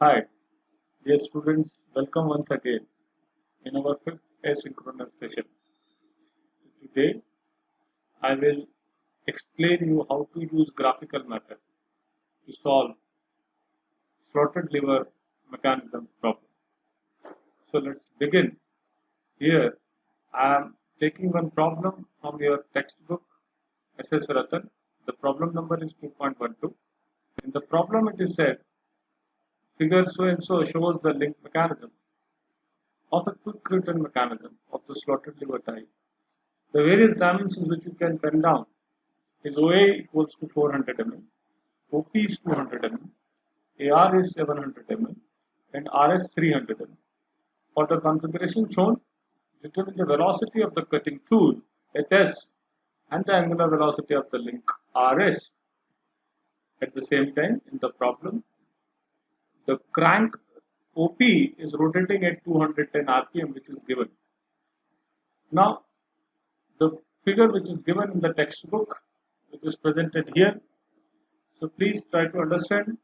Hi, dear students, welcome once again in our fifth asynchronous session. Today, I will explain you how to use graphical method to solve slotted lever mechanism problem. So let's begin. Here, I am taking one problem from your textbook SS Ratan. The problem number is 2.12. In the problem, it is said figure so and so shows the link mechanism of a quick return mechanism of the slotted lever type. The various dimensions which you can pen down is OA equals to 400 mm, OP is 200 mm, AR is 700 mm, and RS 300 mm. For the configuration shown, determine the velocity of the cutting tool at S and the angular velocity of the link RS. At the same time, in the problem, the crank OP is rotating at 210 rpm, which is given. Now, the figure which is given in the textbook, which is presented here. So please try to understand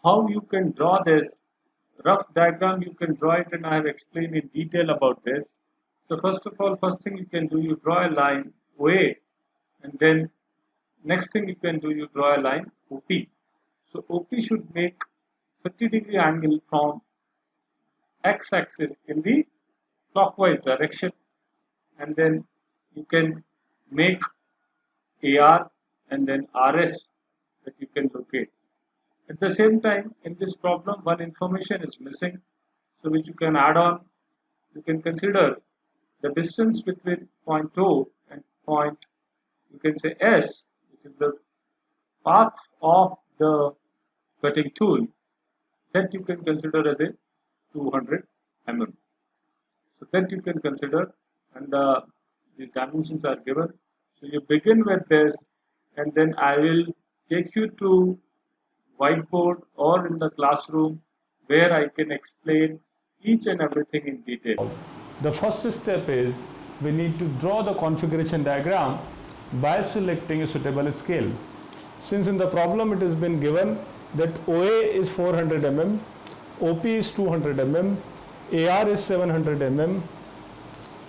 how you can draw this rough diagram. You can draw it, and I have explained in detail about this. So first of all, first thing you can do, you draw a line OA, and then next thing you can do, you draw a line OP. So OP should make 30-degree angle from x-axis in the clockwise direction, and then you can make AR and then RS that you can locate. At the same time, in this problem, one information is missing, so which you can add on. You can consider the distance between point O and point, you can say S, which is the path of the cutting tool, that you can consider as a 200 mm. So that you can consider, and these dimensions are given. So you begin with this, and then I will take you to whiteboard or in the classroom where I can explain each and everything in detail. The first step is we need to draw the configuration diagram by selecting a suitable scale. Since in the problem it has been given that OA is 400 mm, OP is 200 mm, AR is 700 mm,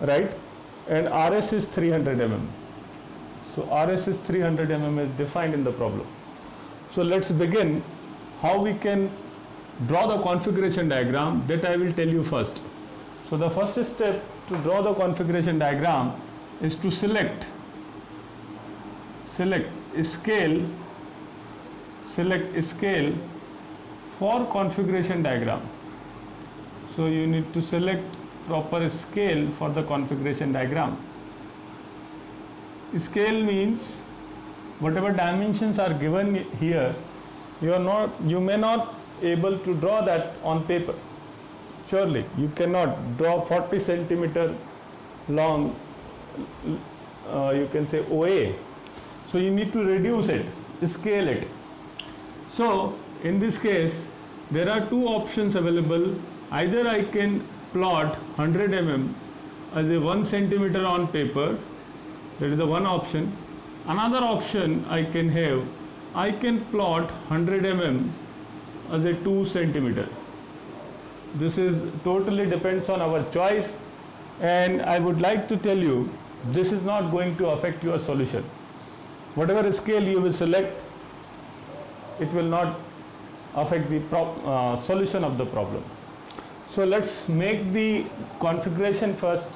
right, and RS is 300 mm. So RS is 300 mm is defined in the problem. So let's begin how we can draw the configuration diagram. That I will tell you first. So the first step to draw the configuration diagram is to select scale for configuration diagram. So you need to select proper scale for the configuration diagram. Scale means whatever dimensions are given here, you may not able to draw that on paper. Surely you cannot draw 40 centimeter long, you can say OA. So you need to reduce it, scale it. So in this case, there are two options available. Either I can plot 100 mm as a 1 centimeter on paper. That is the one option. Another option I can have, I can plot 100 mm as a 2 centimeter. This is totally depends on our choice, and I would like to tell you this is not going to affect your solution. Whatever scale you will select, it will not affect the solution of the problem. So let's make the configuration first.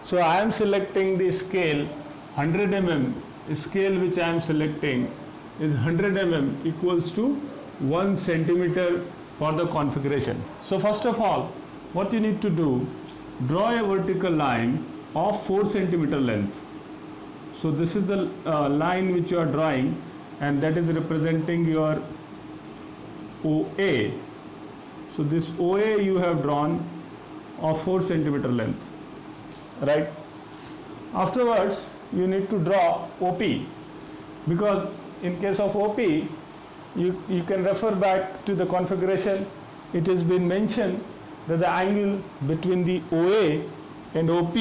So I am selecting the scale 100 mm. Scale which I am selecting is 100 mm equals to 1 centimeter for the configuration. So first of all, what you need to do, draw a vertical line of 4 centimeter length. So this is the line which you are drawing, and that is representing your OA. So this OA you have drawn of 4 centimeter length, right? Afterwards, you need to draw OP, because in case of OP, you can refer back to the configuration. It has been mentioned that the angle between the OA and OP,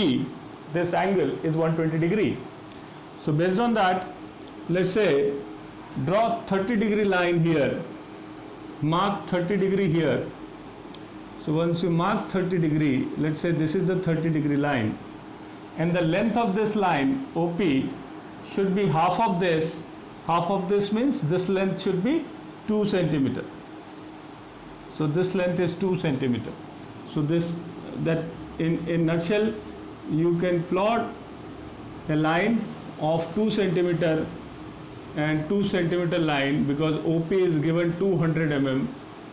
this angle is 120 degree. So based on that, let's say draw 30 degree line here, mark 30 degree here, So once you mark 30°, let's say this is the 30° line, and the length of this line OP should be half of this. Half of this means this length should be 2 centimeter. So this length is 2 centimeter. So this, that in nutshell, you can plot a line of 2 centimeter and 2 centimeter line, because OP is given 200 mm.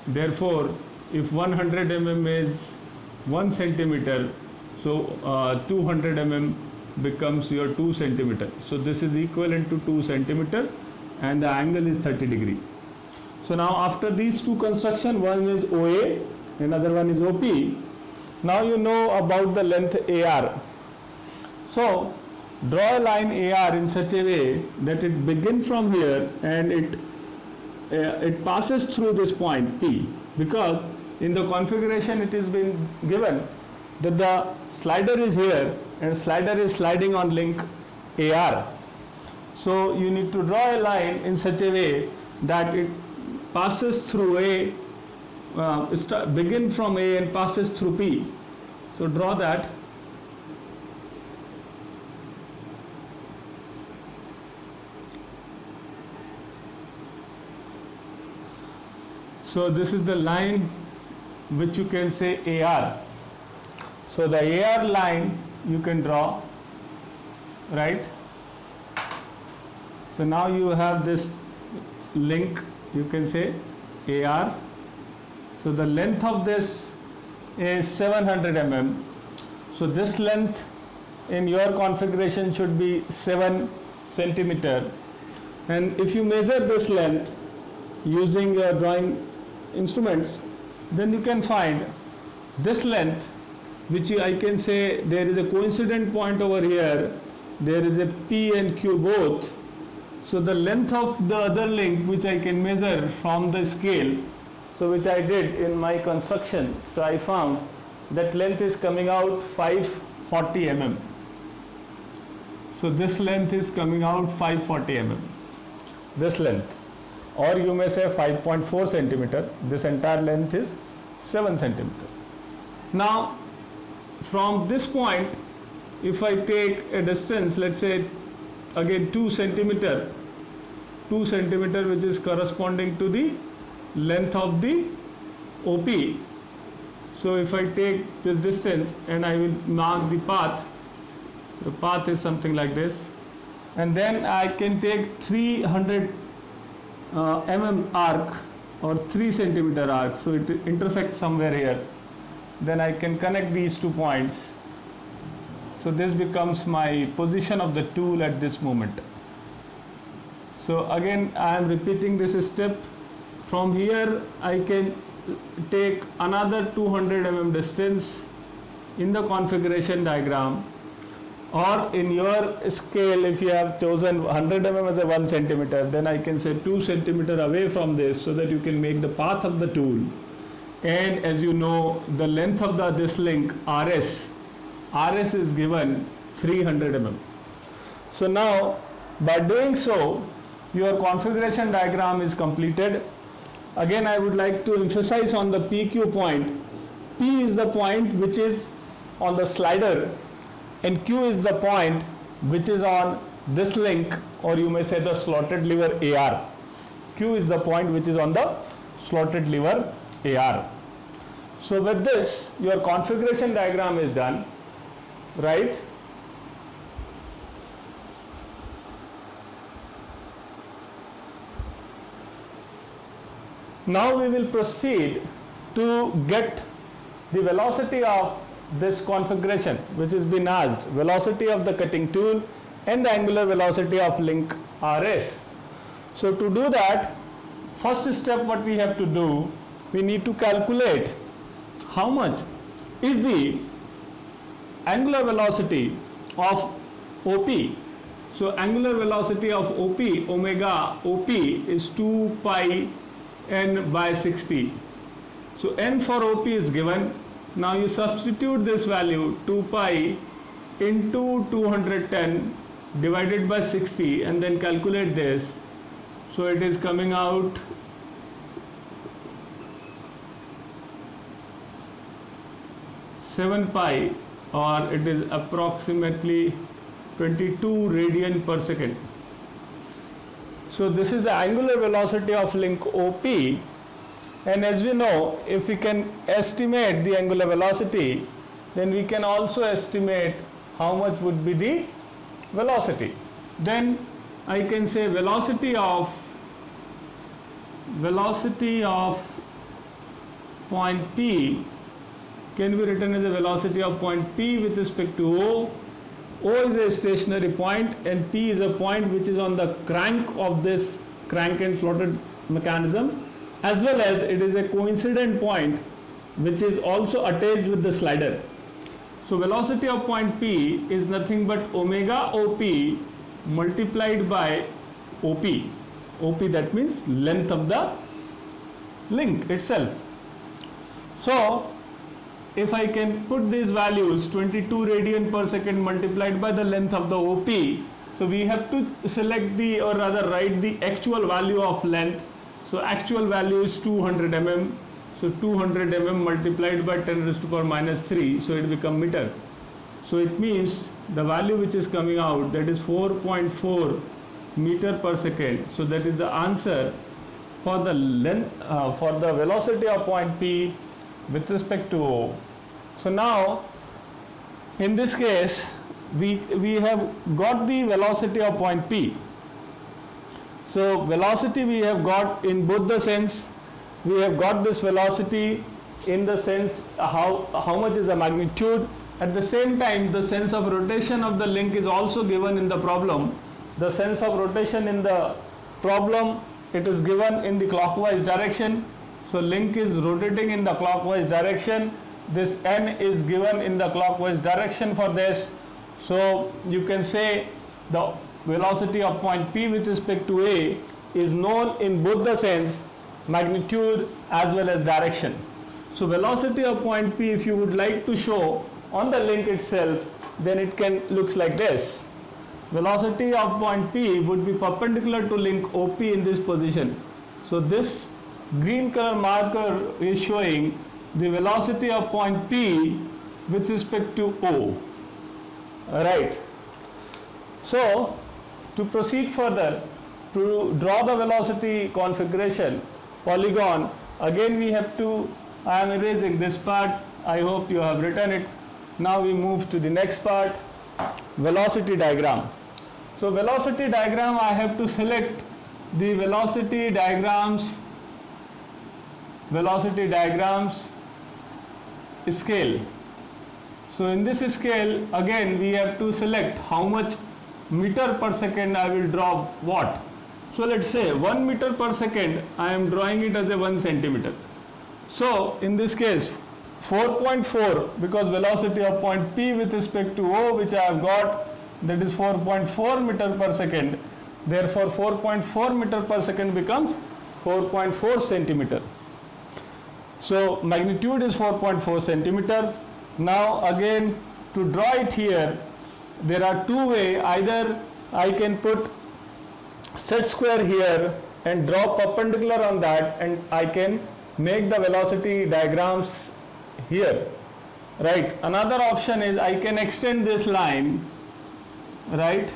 Therefore, if 100 mm is 1 centimeter, so 200 mm becomes your 2 centimeter. So this is equivalent to 2 centimeter, and the angle is 30°. So now after these two construction, one is OA, another one is OP. Now you know about the length AR. So draw a line AR in such a way that it begins from here and it passes through this point P, because in the configuration it is been given that the slider is here and slider is sliding on link AR. So you need to draw a line in such a way that it passes through A, begin from A and passes through P. So draw that. So this is the line which you can say AR. So the AR line you can draw, right? So now you have this link, you can say AR. So the length of this is 700 mm. So this length in your configuration should be 7 centimeter. And if you measure this length using your drawing instruments, then you can find this length, which I can say there is a coincident point over here, there is a P and Q both. So the length of the other link which I can measure from the scale, so which I did in my construction, so I found that length is coming out 540 mm. So this length is coming out 540 mm, this length, or you may say 5.4 centimeter. This entire length is 7 centimeter. Now from this point, if I take a distance, let's say again 2 centimeter, which is corresponding to the length of the OP. So if I take this distance and I will mark the path is something like this, and then I can take 300 mm arc or 3 centimeter arc, so it intersects somewhere here. Then I can connect these 2 points. So this becomes my position of the tool at this moment. So again I am repeating this step. From here I can take another 200 mm distance in the configuration diagram, or in your scale, if you have chosen 100 mm as a 1 centimeter, then I can say 2 centimeter away from this, so that you can make the path of the tool. And as you know, the length of this link RS is given 300 mm. So now by doing so, your configuration diagram is completed. Again I would like to emphasize on the PQ point. P is the point which is on the slider, and Q is the point which is on this link, or you may say the slotted lever AR. Q is the point which is on the slotted lever AR. So with this, your configuration diagram is done, right? Now we will proceed to get the velocity of this configuration, which has been asked, velocity of the cutting tool and the angular velocity of link RS. So to do that, first step what we have to do, we need to calculate how much is the angular velocity of OP. So angular velocity of OP, omega OP is 2 pi n by 60. So n for OP is given. Now you substitute this value 2 pi into 210 divided by 60 and then calculate this. So it is coming out 7 pi, or it is approximately 22 radian per second. So this is the angular velocity of link OP, and as we know, if we can estimate the angular velocity, then we can also estimate how much would be the velocity. Then I can say velocity of point P can be written as the velocity of point P with respect to O. O is a stationary point and P is a point which is on the crank of this crank and slotted mechanism, as well as it is a coincident point which is also attached with the slider. So velocity of point P is nothing but omega OP multiplied by OP. OP, that means length of the link itself. So if I can put these values, 22 radian per second multiplied by the length of the OP, so we have to select the, or rather write the actual value of length. So actual value is 200 mm. So 200 mm multiplied by 10 raised to power minus 3, so it becomes meter. So it means the value which is coming out, that is 4.4 meter per second. So that is the answer for the length, for the velocity of point P with respect to O. So now in this case we have got the velocity of point P. So velocity we have got in both the sense. We have got this velocity in the sense how much is the magnitude. At the same time, the sense of rotation of the link is also given in the problem. The sense of rotation in the problem, it is given in the clockwise direction. So link is rotating in the clockwise direction. This n is given in the clockwise direction for this. So you can say the velocity of point P with respect to A is known in both the sense, magnitude as well as direction. So velocity of point P, if you would like to show on the link itself, then it can looks like this. Velocity of point P would be perpendicular to link OP in this position. So this green color marker is showing the velocity of point P with respect to O. Alright. So to proceed further, to draw the velocity configuration polygon, again we have to, I am erasing this part, I hope you have written it. Now we move to the next part, velocity diagram. So velocity diagram, I have to select the velocity diagrams scale. So in this scale, again we have to select how much meter per second I will draw what. So let's say 1 meter per second, I am drawing it as a 1 centimeter. So in this case 4.4, because velocity of point P with respect to O which I have got, that is 4.4 meter per second. Therefore 4.4 meter per second becomes 4.4 centimeter. So magnitude is 4.4 centimeter. Now again to draw it here, there are two ways. Either I can put set square here and draw perpendicular on that, and I can make the velocity diagrams here, right? Another option is I can extend this line, right,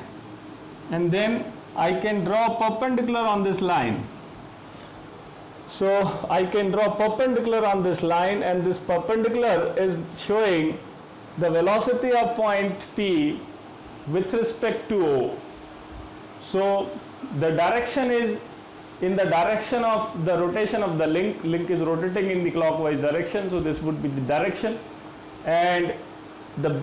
and then I can draw perpendicular on this line. So I can draw perpendicular on this line, and this perpendicular is showing the velocity of point P with respect to O. So the direction is in the direction of the rotation of the link. Link is rotating in the clockwise direction, so this would be the direction, and the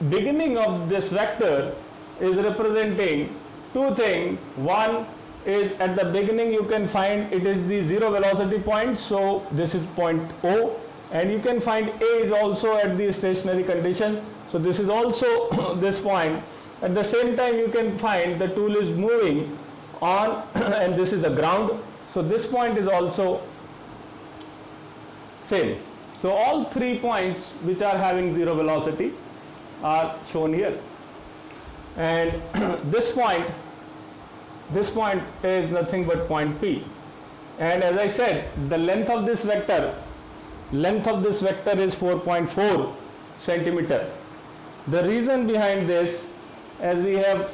beginning of this vector is representing two things. One is at the beginning you can find it is the zero velocity point, so this is point O, and you can find A is also at the stationary condition, so this is also this point. At the same time you can find the tool is moving on and this is the ground, so this point is also same. So all 3 points which are having zero velocity are shown here, and this point is nothing but point P, and as I said, the length of this vector is 4.4, centimeter. The reason behind this, as we have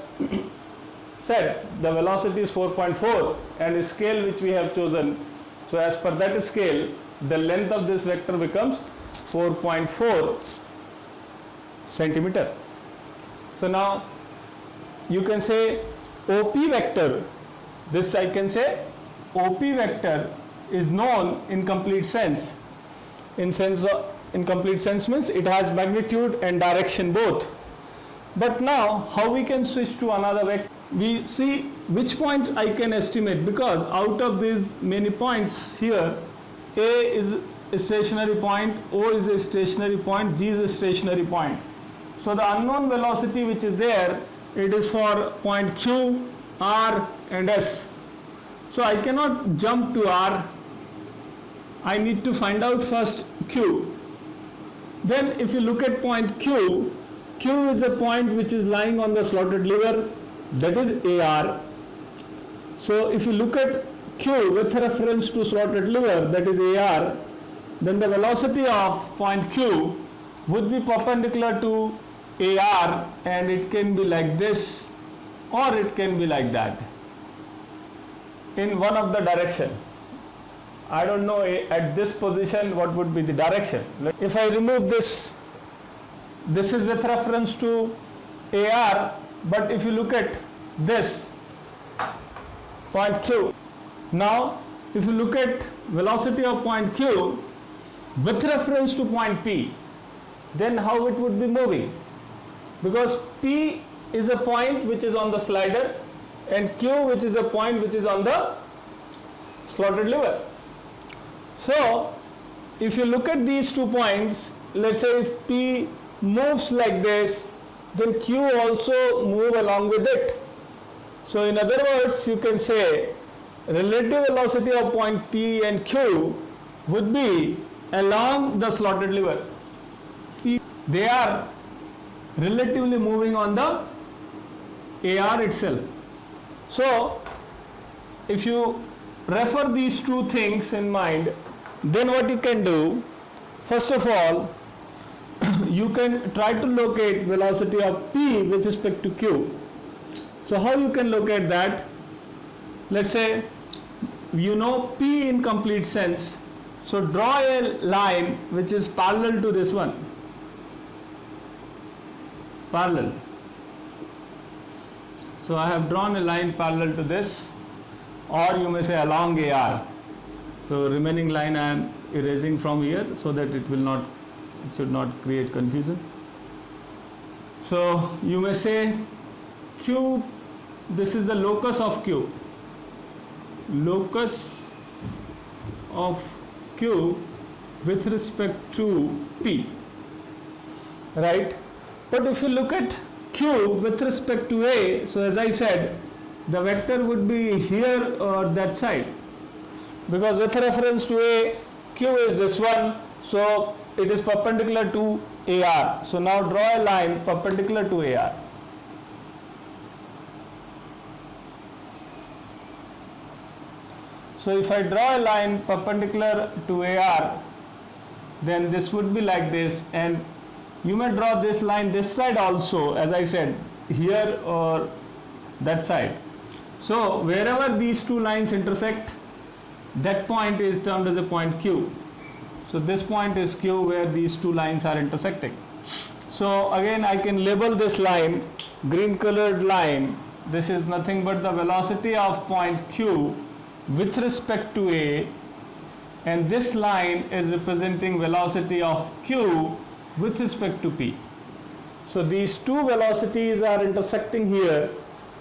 said, the velocity is 4.4 and the scale which we have chosen, so as per that scale the length of this vector becomes 4.4 centimeter. So now you can say OP vector, this I can say OP vector is known in complete sense. In complete sense means it has magnitude and direction both. But now how we can switch to another vector? We see which point I can estimate, because out of these many points here, A is a stationary point, O is a stationary point, G is a stationary point. So the unknown velocity which is there, it is for point Q, R and S. So I cannot jump to R. I need to find out first Q. Then if you look at point Q, Q is a point which is lying on the slotted lever, that is AR. So if you look at Q with reference to slotted lever, that is AR, then the velocity of point Q would be perpendicular to AR, and it can be like this or it can be like that in one of the direction. I don't know at this position what would be the direction. If I remove this, this is with reference to AR, but if you look at this point Q, now if you look at velocity of point Q with reference to point P, then how it would be moving? Because P is a point which is on the slider and Q which is a point which is on the slotted lever. So if you look at these 2 points, let's say if P moves like this, then Q also move along with it. So in other words, you can say relative velocity of point P and Q would be along the slotted lever. They are relatively moving on the AR itself. So if you refer these 2 things in mind, then what you can do, first of all, you can try to locate velocity of P with respect to Q. So how you can locate that? Let's say you know P in complete sense, so draw a line which is parallel to this one, parallel. So I have drawn a line parallel to this, or you may say along AR. So remaining line I am erasing from here so that it should not create confusion. So you may say Q, this is the locus of Q. Locus of Q with respect to P, right? But if you look at Q with respect to A, so as I said, the vector would be here or that side, because with reference to A, Q is this one, so it is perpendicular to AR. So now draw a line perpendicular to AR. So if I draw a line perpendicular to AR, then this would be like this, and you may draw this line this side also, as I said, here or that side. So wherever these 2 lines intersect, that point is termed as a point Q. So this point is Q where these 2 lines are intersecting. So again I can label this line green colored line. This is nothing but the velocity of point Q with respect to A, and this line is representing velocity of Q with respect to P. So these 2 velocities are intersecting here,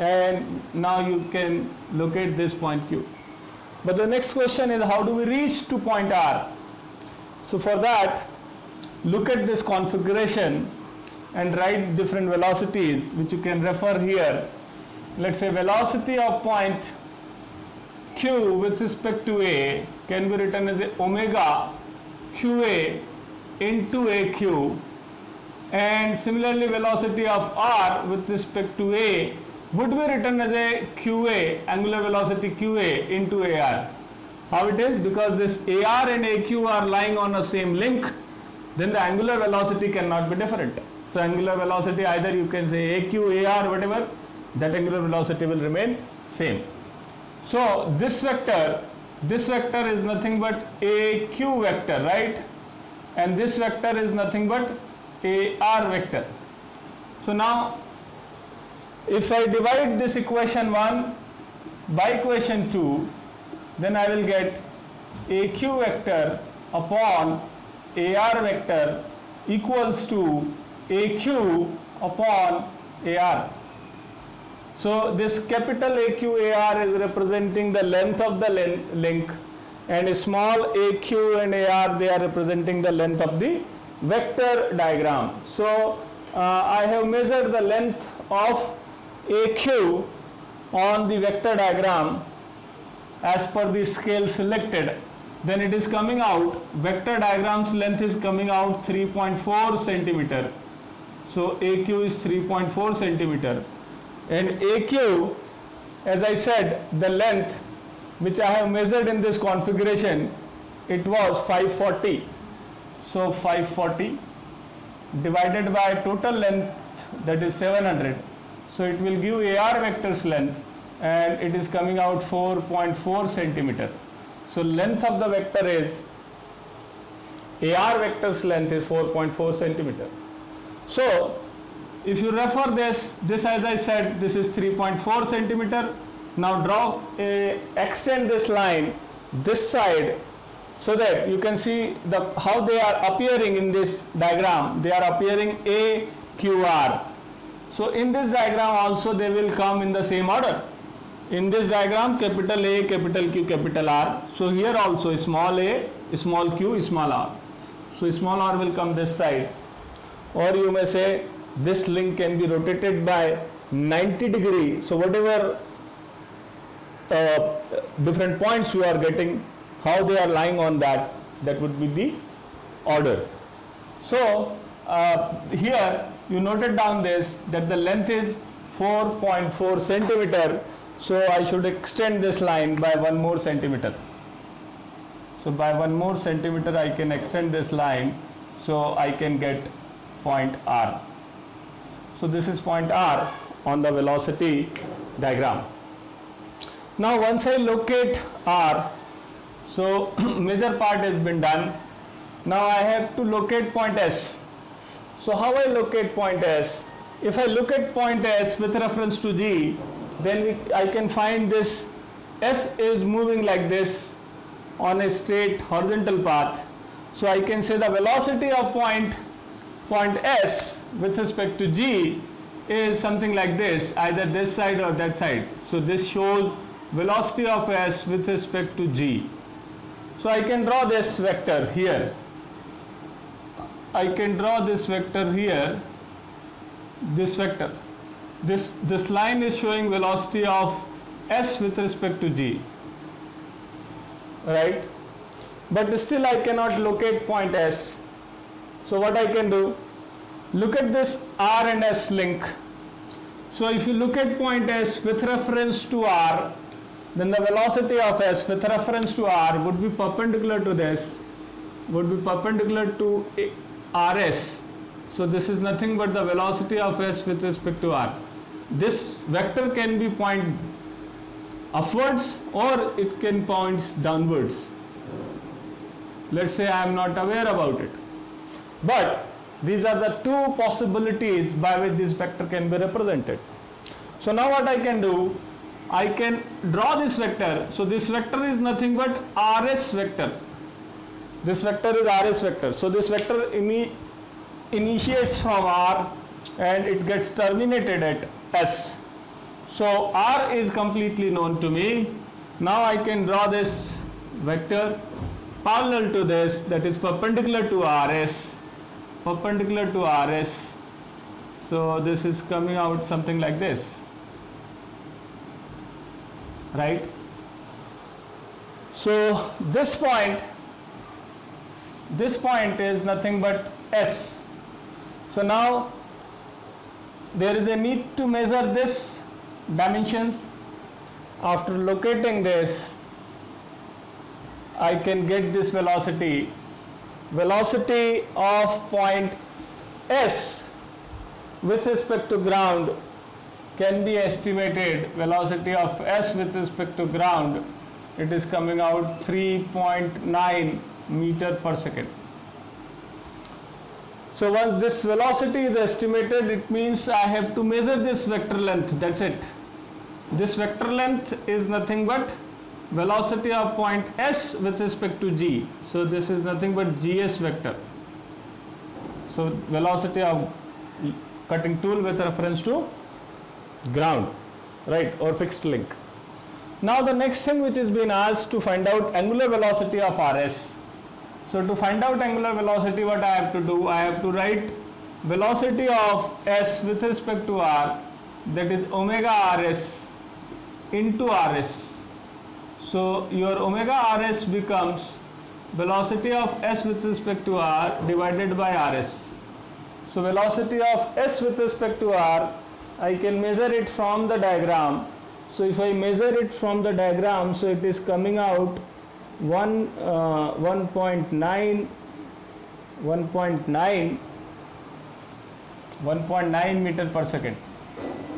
and now you can locate this point Q. But the next question is, how do we reach to point R? So for that, look at this configuration and write different velocities which you can refer here. Let's say velocity of point Q with respect to A can be written as a omega QA into AQ, and similarly velocity of R with respect to A would be written as a QA, angular velocity QA into AR. How it is? Because this AR and AQ are lying on a same link, then the angular velocity cannot be different. So angular velocity, either you can say AQ, AR, whatever, that angular velocity will remain same. So this vector is nothing but AQ vector, right? And this vector is nothing but AR vector. So now if I divide this equation 1 by equation 2, then I will get AQ vector upon AR vector equals to AQ upon AR. So this capital AQAR is representing the length of the link, and small AQ and AR, they are representing the length of the vector diagram. So I have measured the length of AQ on the vector diagram as per the scale selected. Then it is coming out, vector diagram's length is coming out 3.4 centimeter. So AQ is 3.4 centimeter. And AQ, as I said, the length which I have measured in this configuration, it was 540. So 540 divided by total length, that is 700. So it will give AR vector's length, and it is coming out 4.4 centimeter. So length of the vector is, AR vector's length is 4.4 centimeter. So if you refer this as I said, this is 3.4 centimeter. Now extend this line this side, so that you can see how they are appearing in this diagram. They are appearing AQR. So in this diagram also they will come in the same order. In this diagram, capital A, capital Q, capital R. So here also small a, small q, small r. So small r will come this side. Or you may say this link can be rotated by 90 degrees. So whatever different points you are getting, how they are lying on that would be the order. So here you noted down this, that the length is 4.4 centimeter. So I should extend this line by 1 more centimeter. So by 1 more centimeter I can extend this line, so I can get point R. So this is point R on the velocity diagram. Now once I locate R, so major part has been done. Now I have to locate point S. So how I locate point S? If I look at point S with reference to G, then I can find this S is moving like this on a straight horizontal path. So I can say the velocity of point S with respect to G is something like this, either this side or that side. So this shows velocity of S with respect to G. So I can draw this vector here. I can draw this vector here, this vector. This line is showing velocity of S with respect to G, right? But still I cannot locate point S. So what I can do, look at this R and S link. So if you look at point S with reference to R, then the velocity of S with reference to R would be perpendicular to this, would be perpendicular to RS. So this is nothing but the velocity of S with respect to R. This vector can be point upwards or it can point downwards. Let's say I am not aware about it. But these are the two possibilities by which this vector can be represented. So now what I can do, I can draw this vector. So this vector is nothing but RS vector. This vector is RS vector. So this vector initiates from R and it gets terminated at S. So R is completely known to me. Now I can draw this vector parallel to this, that is perpendicular to RS. Perpendicular to RS. So this is coming out something like this, right? So this point is nothing but S. So now there is a need to measure this dimensions. After locating this, I can get this velocity velocity of point S with respect to ground can be estimated. Velocity of S with respect to ground, it is coming out 3.9 meter per second. So once this velocity is estimated, it means I have to measure this vector length. That's it. This vector length is nothing but velocity of point S with respect to G. So this is nothing but GS vector. So velocity of cutting tool with reference to ground, right, or fixed link. Now the next thing which is being asked to find out angular velocity of RS. So to find out angular velocity, what I have to do, I have to write velocity of S with respect to R, that is omega RS into RS. So your omega RS becomes velocity of S with respect to R divided by RS. So velocity of S with respect to R, I can measure it from the diagram. So if I measure it from the diagram, so it is coming out 1.9 meter per second.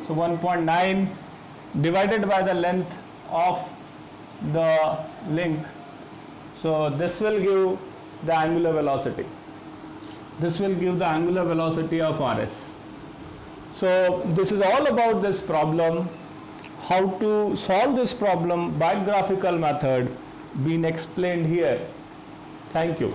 So 1.9 divided by the length of the link. So this will give the angular velocity. This will give the angular velocity of RS. So this is all about this problem. How to solve this problem by graphical method being explained here. Thank you.